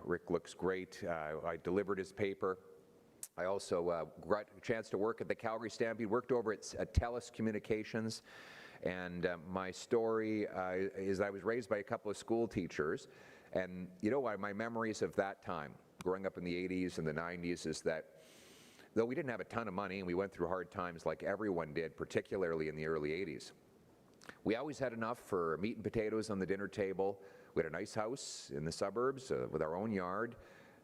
Rick looks great. I delivered his paper. I also got a chance to work at the Calgary Stampede, worked over at TELUS Communications, and my story is I was raised by a couple of school teachers, and you know what, my memories of that time, growing up in the 80s and the 90s, is that though we didn't have a ton of money and we went through hard times like everyone did, particularly in the early 80s, we always had enough for meat and potatoes on the dinner table. We had a nice house in the suburbs with our own yard,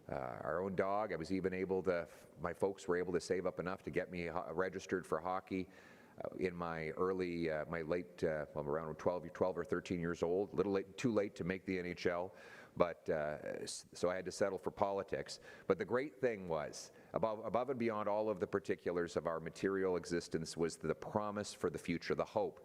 our own dog. I was even able to, my folks were able to save up enough to get me registered for hockey in my early, well, around 12 or 13 years old. A little late, too late to make the NHL, but so I had to settle for politics. But the great thing was, above and beyond all of the particulars of our material existence, was the promise for the future, the hope.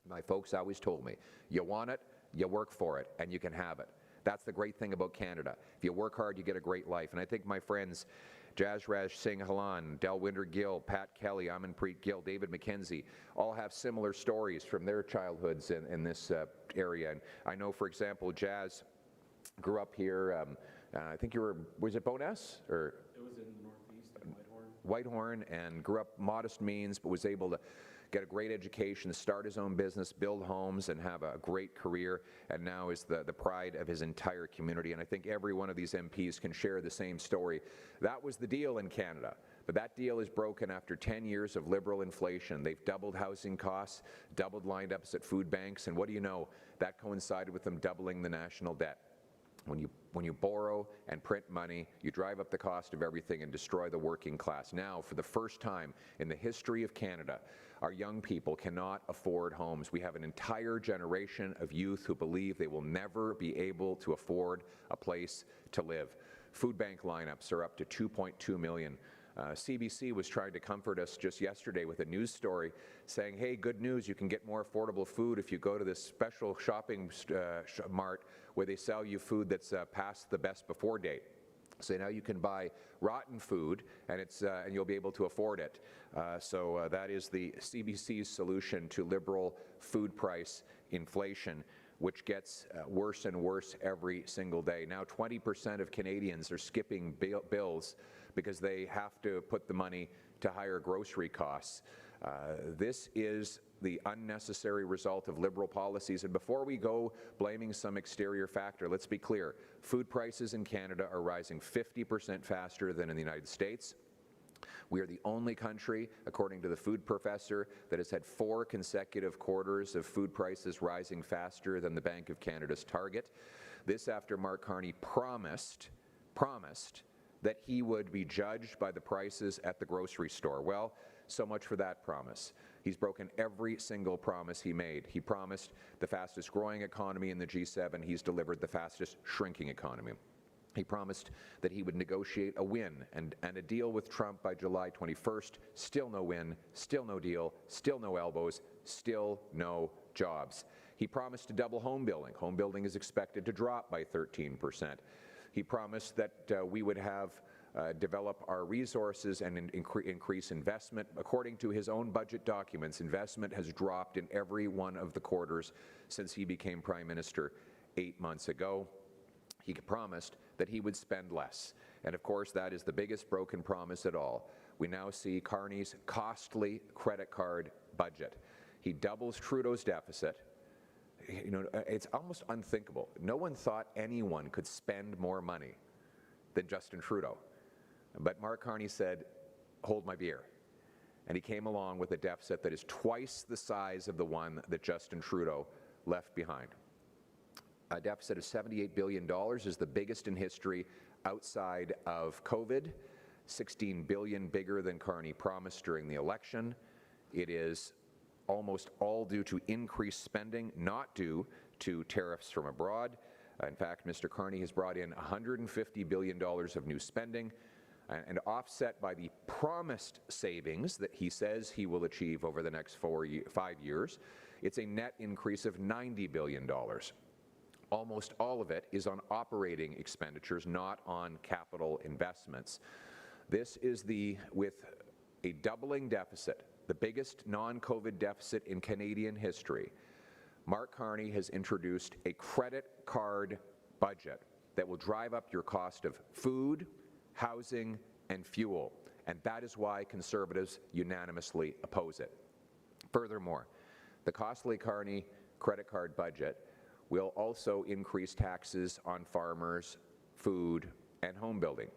My folks always told me, you want it, you work for it, and you can have it. That's the great thing about Canada. If you work hard, you get a great life. And I think my friends Jasraj Singh Halan, Delwinder Gill, Pat Kelly, Amanpreet Gill, David McKenzie, all have similar stories from their childhoods in this area. And I know, for example, Jazz grew up here, I think you were, was it Bowness? Or? It was in the northeast, Whitehorn, and grew up modest means, but was able to get a great education, start his own business, build homes, and have a great career, and now is the pride of his entire community. And I think every one of these MPs can share the same story. That was the deal in Canada, but that deal is broken after 10 years of Liberal inflation. They've doubled housing costs, doubled lineups at food banks, and what do you know? That coincided with them doubling the national debt. When you borrow and print money, you drive up the cost of everything and destroy the working class. Now, for the first time in the history of Canada, our young people cannot afford homes. We have an entire generation of youth who believe they will never be able to afford a place to live. Food bank lineups are up to 2.2 million. CBC was trying to comfort us just yesterday with a news story saying, hey, good news, you can get more affordable food if you go to this special shopping mart where they sell you food that's past the best before date. So now you can buy rotten food and you'll be able to afford it. So that is the CBC's solution to Liberal food price inflation, which gets worse and worse every single day. Now 20% of Canadians are skipping bills because they have to put the money to higher grocery costs. This is the unnecessary result of Liberal policies. And before we go blaming some exterior factor, let's be clear. Food prices in Canada are rising 50% faster than in the United States. We are the only country, according to the food professor, that has had 4 consecutive quarters of food prices rising faster than the Bank of Canada's target. This after Mark Carney promised that he would be judged by the prices at the grocery store. Well, so much for that promise. He's broken every single promise he made. He promised the fastest growing economy in the G7. He's delivered the fastest shrinking economy. He promised that he would negotiate a win and a deal with Trump by July 21st. Still no win, still no deal, still no elbows, still no jobs. He promised to double home building. Home building is expected to drop by 13%. He promised that we would have develop our resources and increase investment. According to his own budget documents, investment has dropped in every one of the quarters since he became Prime Minister 8 months ago. He promised that he would spend less. And of course, that is the biggest broken promise at all. We now see Carney's costly credit card budget. He doubles Trudeau's deficit. You know, it's almost unthinkable. No one thought anyone could spend more money than Justin Trudeau. But Mark Carney said, hold my beer. And he came along with a deficit that is twice the size of the one that Justin Trudeau left behind. A deficit of $78 billion is the biggest in history outside of COVID, $16 billion bigger than Carney promised during the election. It is almost all due to increased spending, not due to tariffs from abroad. In fact, Mr. Carney has brought in $150 billion of new spending and offset by the promised savings that he says he will achieve over the next 5 years. It's a net increase of $90 billion. Almost all of it is on operating expenditures, not on capital investments. This is with a doubling deficit, the biggest non-COVID deficit in Canadian history. Mark Carney has introduced a credit card budget that will drive up your cost of food, housing, and fuel. And that is why Conservatives unanimously oppose it. Furthermore, the costly Carney credit card budget will also increase taxes on farmers, food, and home building.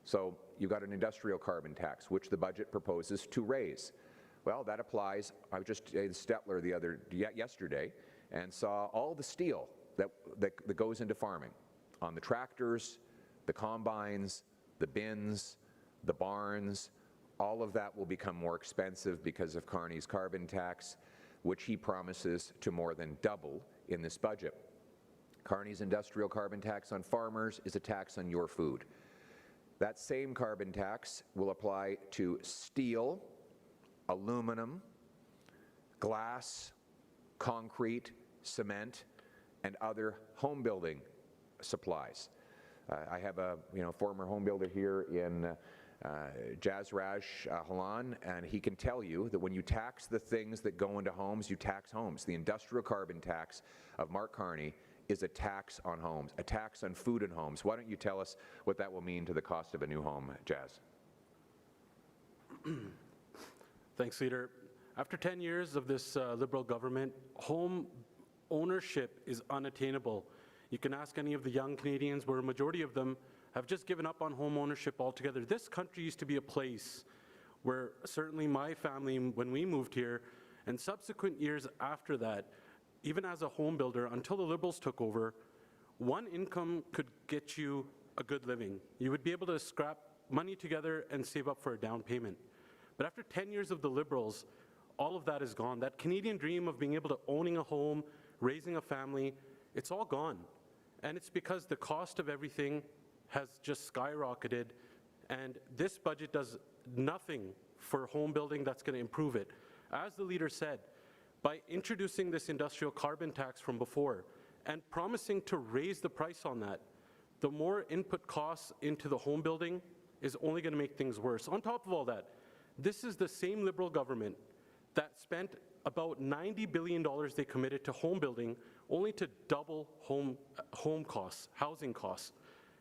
So you've got an industrial carbon tax, which the budget proposes to raise. Well, that applies. I was just in Stettler yesterday and saw all the steel that goes into farming, on the tractors, the combines, the bins, the barns. All of that will become more expensive because of Carney's carbon tax, which he promises to more than double in this budget. Carney's industrial carbon tax on farmers is a tax on your food. That same carbon tax will apply to steel, aluminum, glass, concrete, cement, and other home building supplies. I have a former home builder here in Jazraj Halan, and he can tell you that when you tax the things that go into homes, you tax homes. The industrial carbon tax of Mark Carney is a tax on homes, a tax on food and homes. Why don't you tell us what that will mean to the cost of a new home, Jazz? Thanks, Leader. After 10 years of this Liberal government, home ownership is unattainable. You can ask any of the young Canadians, where a majority of them have just given up on home ownership altogether. This country used to be a place where certainly my family, when we moved here, and subsequent years after that, even as a home builder, until the Liberals took over, one income could get you a good living. You would be able to scrap money together and save up for a down payment. But after 10 years of the Liberals, all of that is gone. That Canadian dream of being able to owning a home, raising a family, it's all gone. And it's because the cost of everything has just skyrocketed, and this budget does nothing for home building that's going to improve it. As the Leader said, by introducing this industrial carbon tax from before and promising to raise the price on that, the more input costs into the home building is only going to make things worse. On top of all that, this is the same Liberal government that spent about $90 billion they committed to home building, only to double home costs, housing costs.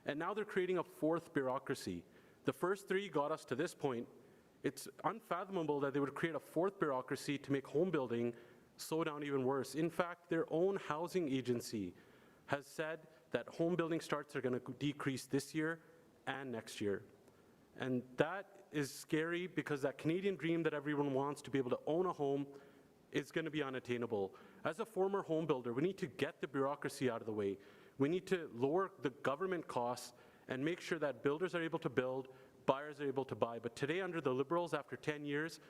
And now they're creating a fourth bureaucracy. The first three got us to this point. It's unfathomable that they would create a fourth bureaucracy to make home building slow down even worse. In fact, their own housing agency has said that home building starts are going to decrease this year and next year. And that is scary, because that Canadian dream that everyone wants to be able to own a home is going to be unattainable. As a former home builder, we need to get the bureaucracy out of the way. We need to lower the government costs and make sure that builders are able to build, buyers are able to buy. But today, under the Liberals, after 10 years,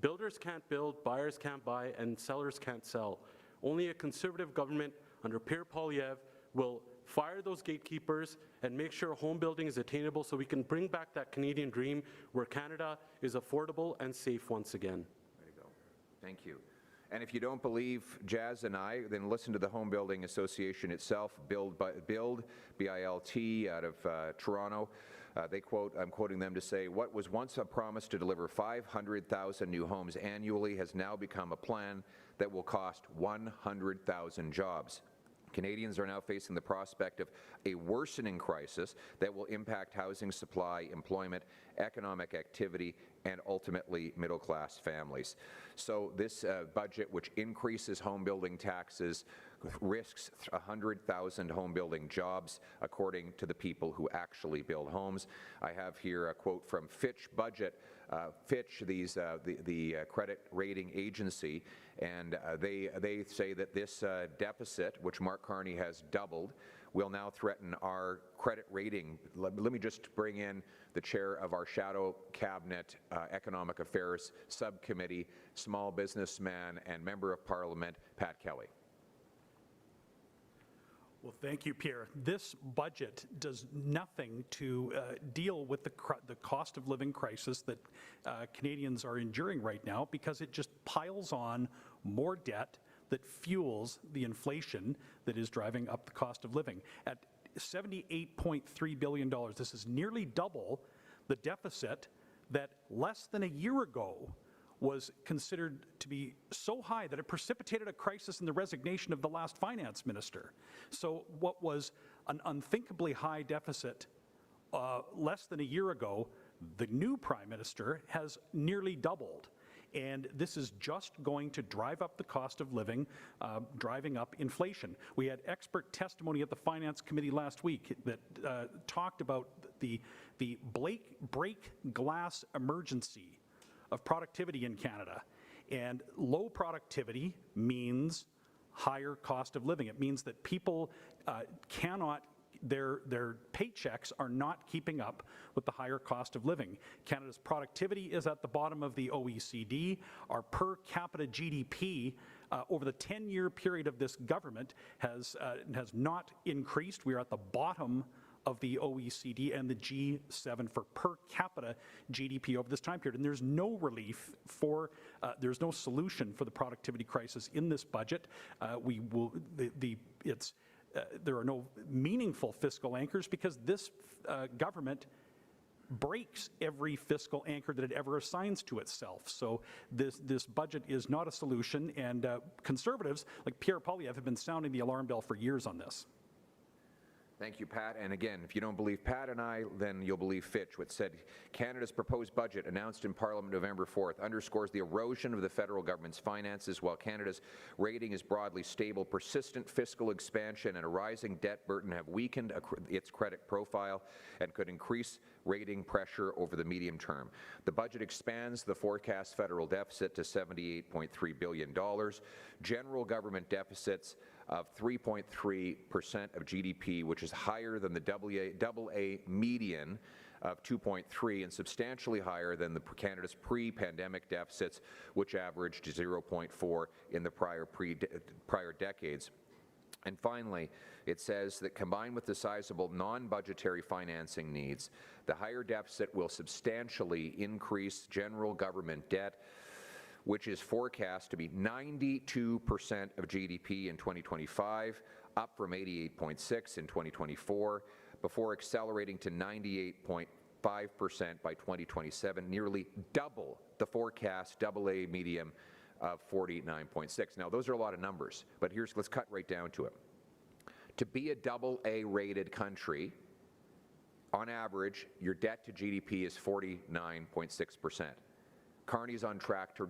builders can't build, buyers can't buy, and sellers can't sell. Only a Conservative government under Pierre Poilievre will fire those gatekeepers and make sure home building is attainable, so we can bring back that Canadian dream where Canada is affordable and safe once again. There you go. Thank you. And if you don't believe Jazz and I, then listen to the Home Building Association itself, Build, B-I-L-T, out of Toronto. They quote, I'm quoting them to say, what was once a promise to deliver 500,000 new homes annually has now become a plan that will cost 100,000 jobs. Canadians are now facing the prospect of a worsening crisis that will impact housing supply, employment, economic activity, and ultimately middle-class families. So this budget, which increases home building taxes, risks 100,000 home building jobs, according to the people who actually build homes. I have here a quote from Fitch Budget. Fitch, the credit rating agency, and they say that this deficit, which Mark Carney has doubled, will now threaten our credit rating. Let me just bring in the chair of our shadow cabinet economic affairs subcommittee, small businessman and member of parliament, Pat Kelly. Well, thank you, Pierre. This budget does nothing to deal with the cost of living crisis that Canadians are enduring right now, because it just piles on more debt that fuels the inflation that is driving up the cost of living. At $78.3 billion, this is nearly double the deficit that less than a year ago was considered to be so high that it precipitated a crisis in the resignation of the last finance minister. So what was an unthinkably high deficit less than a year ago. The new Prime Minister has nearly doubled. And this is just going to drive up the cost of living, driving up inflation. We had expert testimony at the Finance Committee last week that talked about the break glass emergency of productivity in Canada. And low productivity means higher cost of living. It means that people cannot, their paychecks are not keeping up with the higher cost of living. Canada's productivity is at the bottom of the OECD. Our per capita GDP over the 10-year period of this government has not increased. We are at the bottom of the OECD and the G7 for per capita GDP over this time period. And there's no relief for, there's no solution for the productivity crisis in this budget. There are no meaningful fiscal anchors because this government breaks every fiscal anchor that it ever assigns to itself. So this budget is not a solution, and Conservatives like Pierre Poilievre have been sounding the alarm bell for years on this. Thank you, Pat. And again, if you don't believe Pat and I, then you'll believe Fitch, which said Canada's proposed budget announced in Parliament November 4th underscores the erosion of the federal government's finances while Canada's rating is broadly stable. Persistent fiscal expansion and a rising debt burden have weakened its credit profile and could increase rating pressure over the medium term. The budget expands the forecast federal deficit to $78.3 billion. General government deficits of 3.3% of GDP, which is higher than the AA median of 2.3 and substantially higher than Canada's pre-pandemic deficits, which averaged 0.4 in the prior decades. And finally, it says that combined with the sizable non-budgetary financing needs, the higher deficit will substantially increase general government debt, which is forecast to be 92% of GDP in 2025, up from 88.6% in 2024, before accelerating to 98.5% by 2027, nearly double the forecast AA median of 49.6%. Now, those are a lot of numbers, but let's cut right down to it. To be a AA rated country, on average, your debt to GDP is 49.6%. Carney's on track to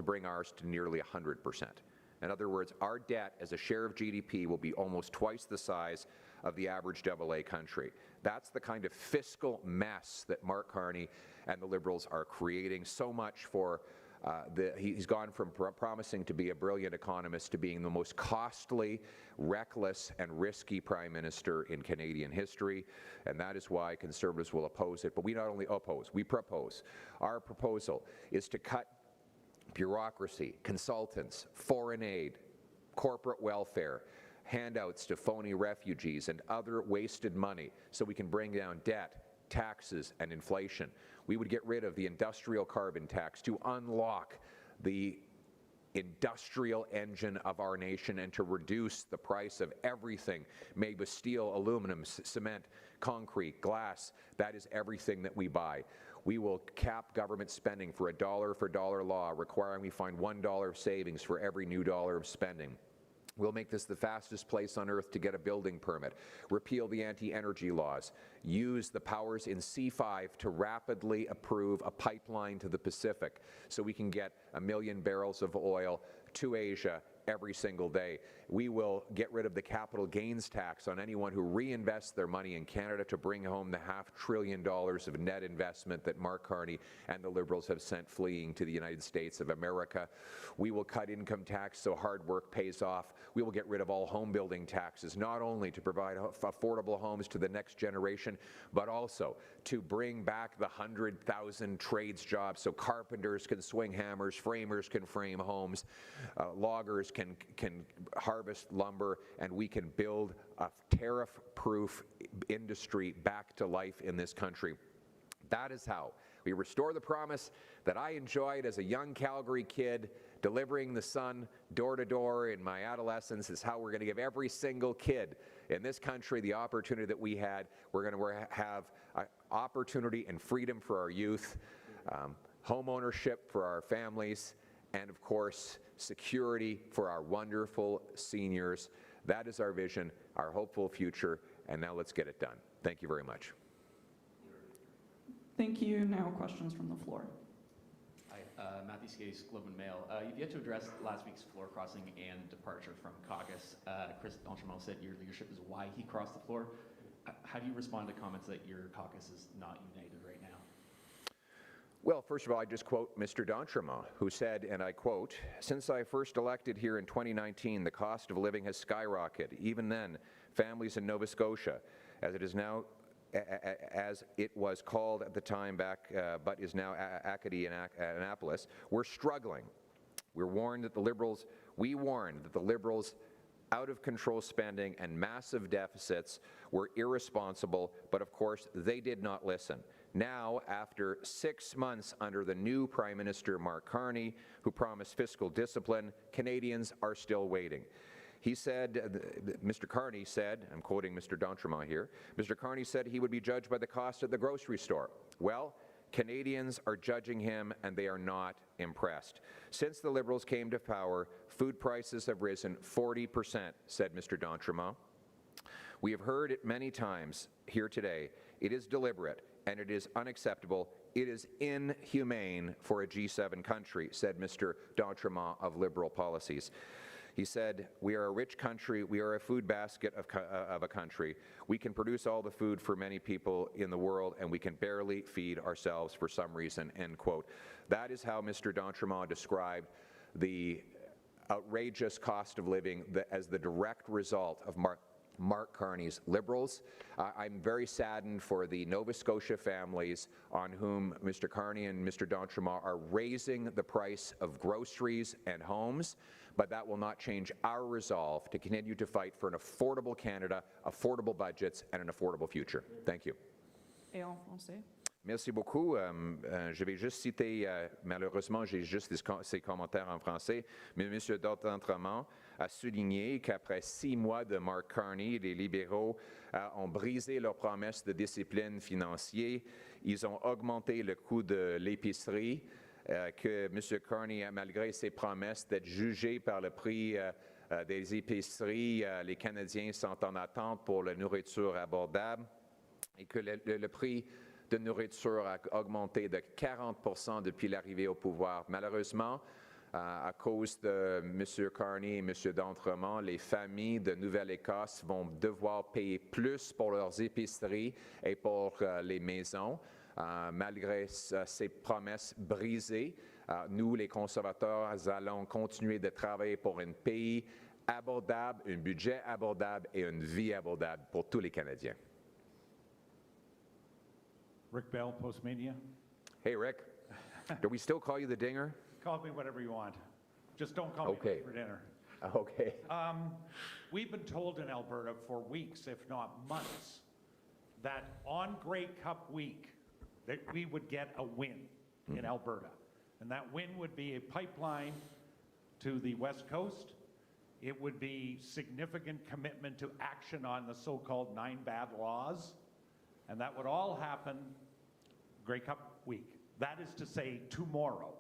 bring ours to nearly 100%. In other words, our debt as a share of GDP will be almost twice the size of the average AA country. That's the kind of fiscal mess that Mark Carney and the Liberals are creating. So much for he's gone from promising to be a brilliant economist to being the most costly, reckless, and risky Prime Minister in Canadian history, and that is why Conservatives will oppose it. But we not only oppose, we propose. Our proposal is to cut bureaucracy, consultants, foreign aid, corporate welfare, handouts to phony refugees, and other wasted money so we can bring down debt, taxes, and inflation. We would get rid of the industrial carbon tax to unlock the industrial engine of our nation and to reduce the price of everything made with steel, aluminum, cement, concrete, glass. That is everything that we buy. We will cap government spending for a dollar-for-dollar law, requiring we find $1 of savings for every new dollar of spending. We'll make this the fastest place on earth to get a building permit, repeal the anti-energy laws, use the powers in C5 to rapidly approve a pipeline to the Pacific so we can get 1 million barrels of oil to Asia every single day. We will get rid of the capital gains tax on anyone who reinvests their money in Canada to bring home the $500 billion of net investment that Mark Carney and the Liberals have sent fleeing to the United States of America. We will cut income tax so hard work pays off. We will get rid of all home building taxes, not only to provide affordable homes to the next generation, but also to bring back the 100,000 trades jobs so carpenters can swing hammers, framers can frame homes, loggers can harvest lumber, and we can build a tariff-proof industry back to life in this country. That is how we restore the promise that I enjoyed as a young Calgary kid, delivering the sun door to door in my adolescence. Is how we're going to give every single kid in this country the opportunity that we had. We're going to have opportunity and freedom for our youth, home ownership for our families, and of course, security for our wonderful seniors. That is our vision, our hopeful future, and now let's get it done. Thank you very much. Thank you. Now questions from the floor. Hi, Matthew Skase, Globe and Mail. You've yet to address last week's floor crossing and departure from caucus. Chris d'Entremont said your leadership is why he crossed the floor. How do you respond to comments that your caucus is not united right now? Well, first of all, I just quote Mr. d'Entremont, who said, and I quote, "Since I first elected here in 2019, the cost of living has skyrocketed. Even then, families in Nova Scotia, as it is now, as it was called at the time back, but is now Acadie and Annapolis, we're struggling. We warned that the Liberals out-of-control spending and massive deficits were irresponsible, but of course they did not listen. Now, after 6 months under the new Prime Minister Mark Carney, who promised fiscal discipline, Canadians are still waiting." He said, Mr. Carney said, I'm quoting Mr. d'Entremont here, Mr. Carney said he would be judged by the cost at the grocery store. Well, Canadians are judging him and they are not impressed. Since the Liberals came to power, food prices have risen 40%, said Mr. d'Entremont. We have heard it many times here today. It is deliberate and it is unacceptable. It is inhumane for a G7 country, said Mr. d'Entremont of Liberal policies. He said, we are a rich country, we are a food basket of a country. We can produce all the food for many people in the world and we can barely feed ourselves for some reason, end quote. That is how Mr. d'Entremont described the outrageous cost of living as the direct result of Mark Carney's Liberals. I'm very saddened for the Nova Scotia families on whom Mr. Carney and Mr. d'Entremont are raising the price of groceries and homes, but that will not change our resolve to continue to fight for an affordable Canada, affordable budgets, and an affordable future. Thank you. Et en français. Merci beaucoup. Je vais juste citer, malheureusement, j'ai juste ces commentaires en français, mais M. d'Entremont a souligné qu'après 6 mois de Mark Carney, les libéraux ont brisé leurs promesses de discipline financière. Ils ont augmenté le coût de l'épicerie, que M. Carney, malgré ses promesses d'être jugé par le prix des épiceries, les Canadiens sont en attente pour la nourriture abordable et que le prix de nourriture a augmenté de 40% depuis l'arrivée au pouvoir. Malheureusement, à cause de M. Carney et M. d'Entremont, les familles de Nouvelle-Écosse vont devoir payer plus pour leurs épiceries et pour les maisons. Malgré ces promesses brisées, nous, les conservateurs, allons continuer de travailler pour un pays abordable, un budget abordable et une vie abordable pour tous les Canadiens. Rick Bell, Postmedia. Hey, Rick. Do we still call you the Dinger? Call me whatever you want. Just don't call me for dinner. Okay. We've been told in Alberta for weeks, if not months, that on Grey Cup week, that we would get a win in Alberta. And that win would be a pipeline to the West Coast. It would be significant commitment to action on the so-called 9 bad laws. And that would all happen Grey Cup week. That is to say, tomorrow.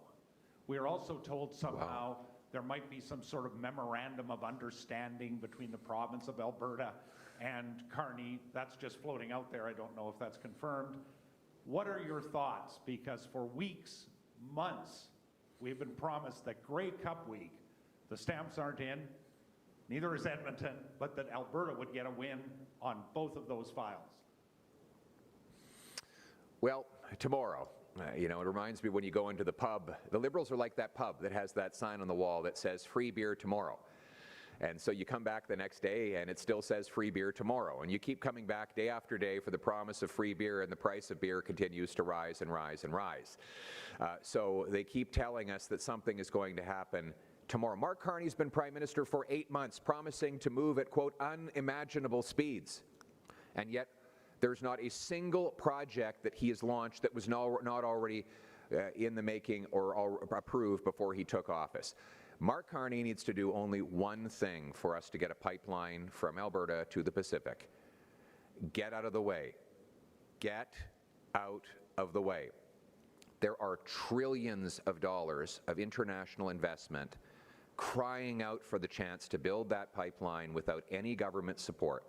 We are also told somehow there might be some sort of memorandum of understanding between the province of Alberta and Carney. That's just floating out there. I don't know if that's confirmed. What are your thoughts? Because for weeks, months, we've been promised that Grey Cup week, the stamps aren't in, neither is Edmonton, but that Alberta would get a win on both of those files. Well, tomorrow, it reminds me when you go into the pub, the Liberals are like that pub that has that sign on the wall that says free beer tomorrow. And so you come back the next day and it still says free beer tomorrow. And you keep coming back day after day for the promise of free beer, and the price of beer continues to rise and rise and rise. So they keep telling us that something is going to happen tomorrow. Mark Carney's been Prime Minister for 8 months, promising to move at, quote, unimaginable speeds. And yet there's not a single project that he has launched that was not already in the making or approved before he took office. Mark Carney needs to do only one thing for us to get a pipeline from Alberta to the Pacific. Get out of the way. Get out of the way. There are trillions of dollars of international investment crying out for the chance to build that pipeline without any government support.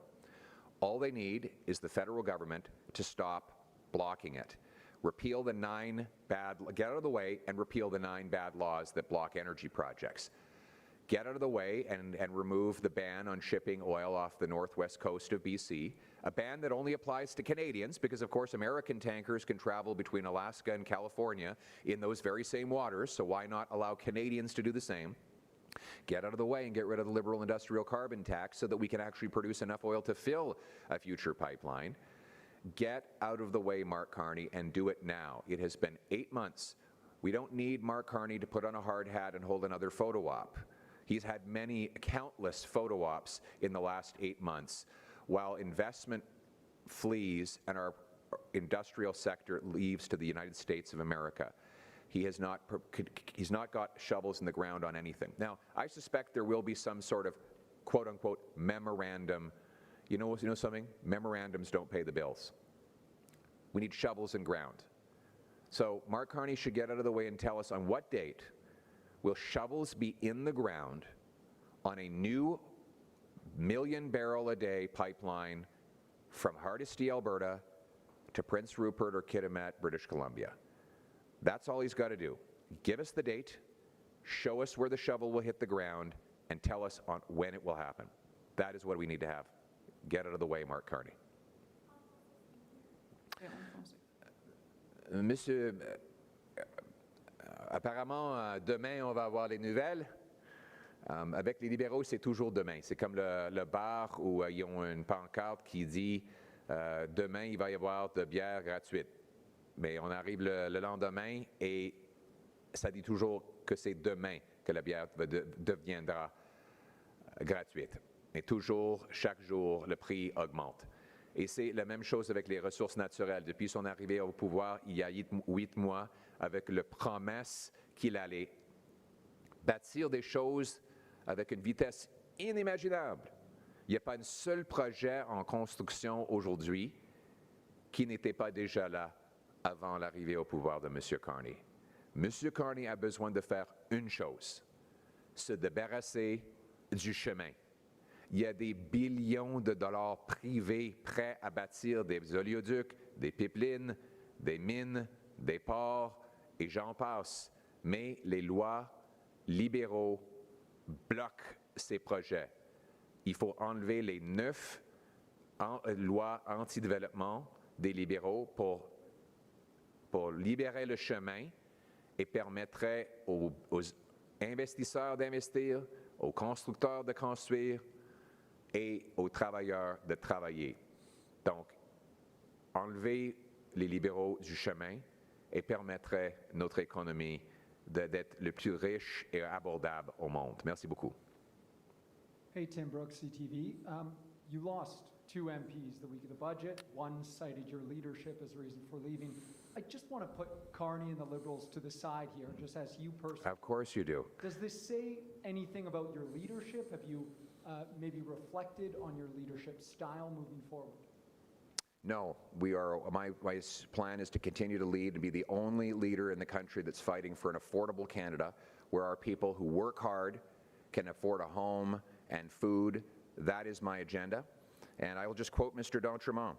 All they need is the federal government to stop blocking it. Repeal the get out of the way and repeal the 9 bad laws that block energy projects. Get out of the way and remove the ban on shipping oil off the northwest coast of BC, a ban that only applies to Canadians because, of course, American tankers can travel between Alaska and California in those very same waters, so why not allow Canadians to do the same? Get out of the way and get rid of the liberal industrial carbon tax so that we can actually produce enough oil to fill a future pipeline. Get out of the way, Mark Carney, and do it now. It has been 8 months. We don't need Mark Carney to put on a hard hat and hold another photo op. He's had countless photo ops in the last 8 months, while investment flees and our industrial sector leaves to the United States of America. He's not got shovels in the ground on anything. Now, I suspect there will be some sort of quote-unquote memorandum. You know something? Memorandums don't pay the bills. We need shovels in ground. So Mark Carney should get out of the way and tell us on what date will shovels be in the ground on a new million-barrel-a-day pipeline from Hardisty, Alberta to Prince Rupert or Kitimat, British Columbia. That's all he's got to do. Give us the date, show us where the shovel will hit the ground, and tell us on when it will happen. That is what we need to have. Get out of the way, Mark Carney. Et en français. Monsieur, apparemment, demain, on va avoir les nouvelles. Avec les libéraux, c'est toujours demain. C'est comme le bar où ils ont une pancarte qui dit demain, il va y avoir de bière gratuite. Mais on arrive le lendemain et ça dit toujours que c'est demain que la bière deviendra gratuite. Et toujours, chaque jour, le prix augmente. Et c'est la même chose avec les ressources naturelles. Depuis son arrivée au pouvoir, il y a 8 mois, avec la promesse qu'il allait bâtir des choses avec une vitesse inimaginable. Il n'y a pas un seul projet en construction aujourd'hui qui n'était pas déjà là avant l'arrivée au pouvoir de M. Carney. M. Carney a besoin de faire une chose, se débarrasser du chemin. Il y a des billions de dollars privés prêts à bâtir des oléoducs, des pipelines, des mines, des ports, et j'en passe. Mais les lois libéraux bloquent ces projets. Il faut enlever les 9 lois anti-développement des libéraux pour libérer le chemin et permettrait aux investisseurs d'investir, aux constructeurs de construire et aux travailleurs de travailler. Donc, enlever les libéraux du chemin et permettrait notre économie d'être le plus riche et abordable au monde. Merci beaucoup. Hey, Tim Brooks, CTV. You lost 2 MPs the week of the budget. One cited your leadership as a reason for leaving. I just want to put Carney and the Liberals to the side here, just as you personally. Of course you do. Does this say anything about your leadership? Have you maybe reflected on your leadership style moving forward? No, my plan is to continue to lead and be the only leader in the country that's fighting for an affordable Canada, where our people who work hard can afford a home and food. That is my agenda. And I will just quote Mr. d'Entremont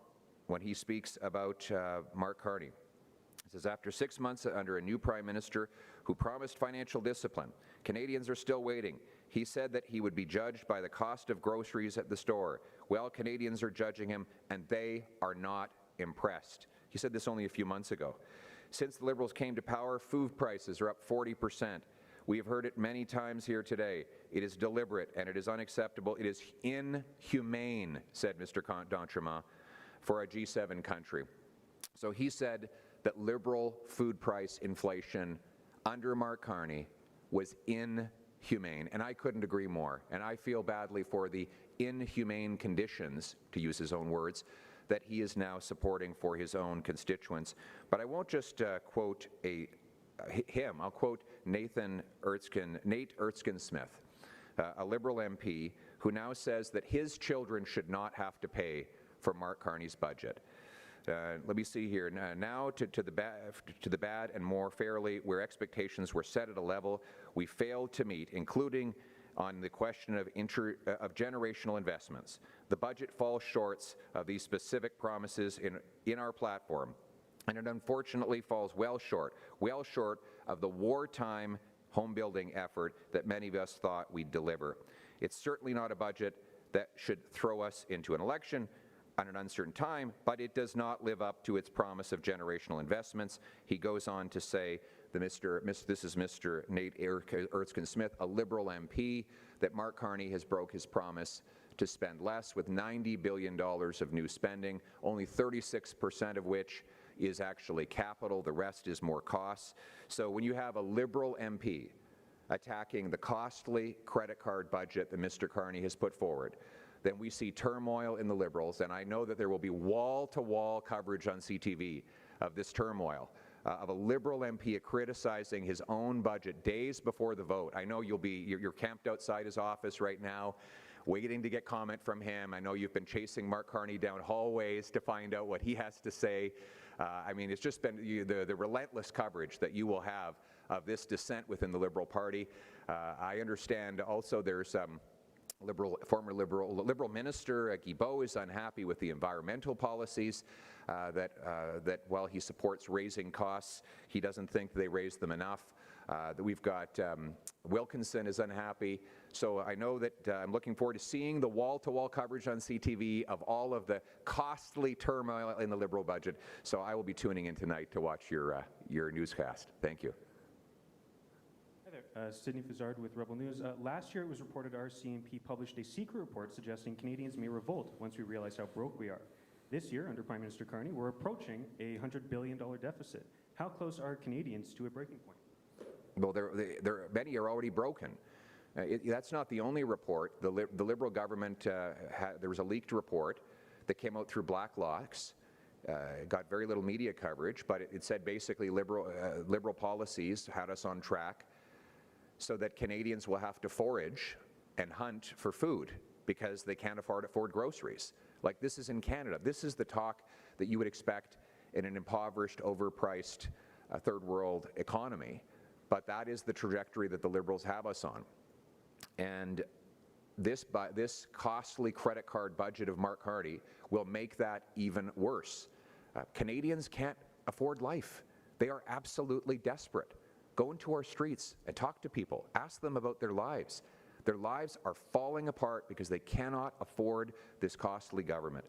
when he speaks about Mark Carney. He says, after 6 months under a new Prime Minister who promised financial discipline, Canadians are still waiting. He said that he would be judged by the cost of groceries at the store. Well, Canadians are judging him, and they are not impressed. He said this only a few months ago. Since the Liberals came to power, food prices are up 40%. We have heard it many times here today. It is deliberate and it is unacceptable. It is inhumane, said Mr. d'Entremont, for a G7 country. So he said that Liberal food price inflation under Mark Carney was inhumane, and I couldn't agree more. And I feel badly for the inhumane conditions, to use his own words, that he is now supporting for his own constituents. But I won't just quote him. I'll quote Nate Erskine-Smith, a Liberal MP, who now says that his children should not have to pay for Mark Carney's budget. Let me see here. Now to the bad and more fairly, where expectations were set at a level we failed to meet, including on the question of generational investments. The budget falls short of these specific promises in our platform, and it unfortunately falls well short of the wartime home building effort that many of us thought we'd deliver. It's certainly not a budget that should throw us into an election at an uncertain time, but it does not live up to its promise of generational investments. He goes on to say, this is Mr. Nate Erskine-Smith, a Liberal MP, that Mark Carney has broke his promise to spend less, with $90 billion of new spending, only 36% of which is actually capital, the rest is more costs. So when you have a Liberal MP attacking the costly credit card budget that Mr. Carney has put forward, then we see turmoil in the Liberals, and I know that there will be wall-to-wall coverage on CTV of this turmoil, of a Liberal MP criticizing his own budget days before the vote. I know you're camped outside his office right now, waiting to get comment from him. I know you've been chasing Mark Carney down hallways to find out what he has to say. I mean, it's just been the relentless coverage that you will have of this dissent within the Liberal Party. I understand also there's former Liberal Minister Guilbeault is unhappy with the environmental policies that while he supports raising costs, he doesn't think they raise them enough. We've got Wilkinson is unhappy. So I know that I'm looking forward to seeing the wall-to-wall coverage on CTV of all of the costly turmoil in the Liberal budget. So I will be tuning in tonight to watch your newscast. Thank you. Hi there, Sydney Fazard with Rebel News. Last year it was reported RCMP published a secret report suggesting Canadians may revolt once we realize how broke we are. This year, under Prime Minister Carney, we're approaching a $100 billion deficit. How close are Canadians to a breaking point? Well, many are already broken. That's not the only report. The Liberal government, there was a leaked report that came out through Blacklock's. Got very little media coverage, but it said basically liberal policies had us on track so that Canadians will have to forage and hunt for food because they can't afford groceries. Like, this is in Canada. This is the talk that you would expect in an impoverished, overpriced third world economy. But that is the trajectory that the Liberals have us on. And this costly credit card budget of Mark Carney will make that even worse. Canadians can't afford life. They are absolutely desperate. Go into our streets and talk to people. Ask them about their lives. Their lives are falling apart because they cannot afford this costly government.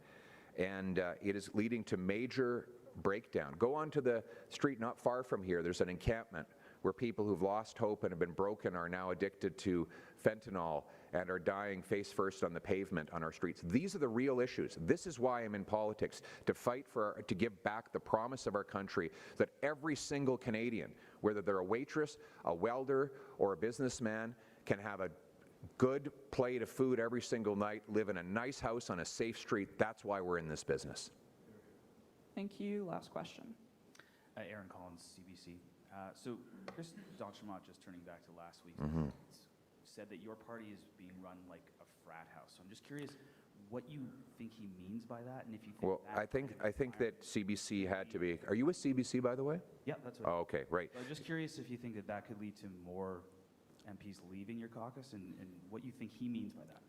And it is leading to major breakdown. Go onto the street not far from here. There's an encampment where people who've lost hope and have been broken are now addicted to fentanyl and are dying face first on the pavement on our streets. These are the real issues. This is why I'm in politics, to fight to give back the promise of our country that every single Canadian, whether they're a waitress, a welder, or a businessman, can have a good plate of food every single night, live in a nice house on a safe street. That's why we're in this business. Thank you. Last question. Aaron Collins, CBC. So Chris d'Entremont, just turning back to last week, said that your party is being run like a frat house. So I'm just curious what you think he means by that, and if you think Well, I think that CBC had to be. Are you with CBC, by the way? Yeah, that's right. Oh, okay, right. So I'm just curious if you think that that could lead to more MPs leaving your caucus, and what you think he means by that.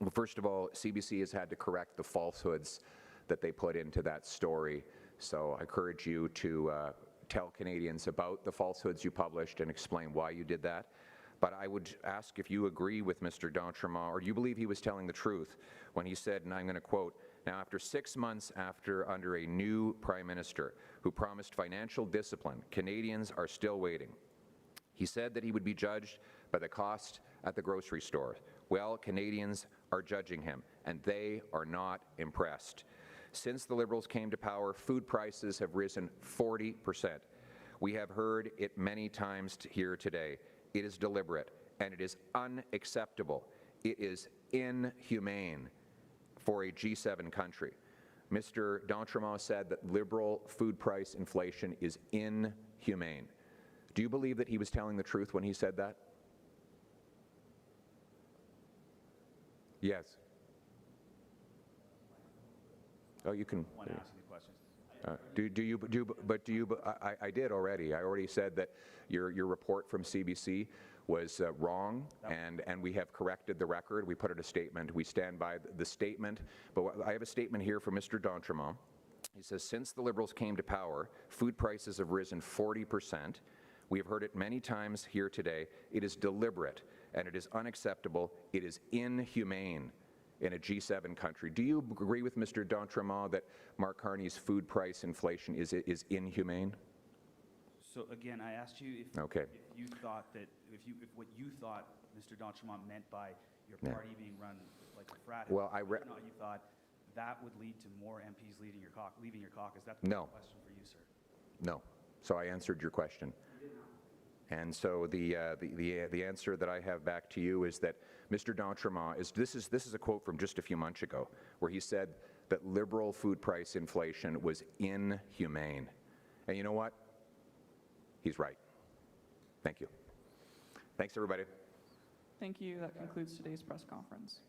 Well, first of all, CBC has had to correct the falsehoods that they put into that story. So I encourage you to tell Canadians about the falsehoods you published and explain why you did that. But I would ask if you agree with Mr. d'Entremont, or do you believe he was telling the truth when he said, and I'm going to quote, "Now, after 6 months under a new Prime Minister who promised financial discipline, Canadians are still waiting." He said that he would be judged by the cost at the grocery store. Well, Canadians are judging him, and they are not impressed. Since the Liberals came to power, food prices have risen 40%. We have heard it many times here today. It is deliberate, and it is unacceptable. It is inhumane for a G7 country. Mr. d'Entremont said that Liberal food price inflation is inhumane. Do you believe that he was telling the truth when he said that? Yes. Oh, you can. I want to ask you questions. I did already. I already said that your report from CBC was wrong, and we have corrected the record. We put out a statement. We stand by the statement. But I have a statement here from Mr. d'Entremont. He says, since the Liberals came to power, food prices have risen 40%. We have heard it many times here today. It is deliberate, and it is unacceptable. It is inhumane in a G7 country. Do you agree with Mr. d'Entremont that Mark Carney's food price inflation is inhumane? So again, I asked you if, Okay. if you thought that, if what you thought Mr. d'Entremont meant by your Yeah. party being run like a frat house, Well, whether or not you thought that would lead to more MPs leaving your caucus. That's the No. question for you, sir. No. So I answered your question. And so the answer that I have back to you is that Mr. d'Entremont this is a quote from just a few months ago, where he said that Liberal food price inflation was inhumane. And you know what? He's right. Thank you. Thanks, everybody. Thank you. That concludes today's press conference.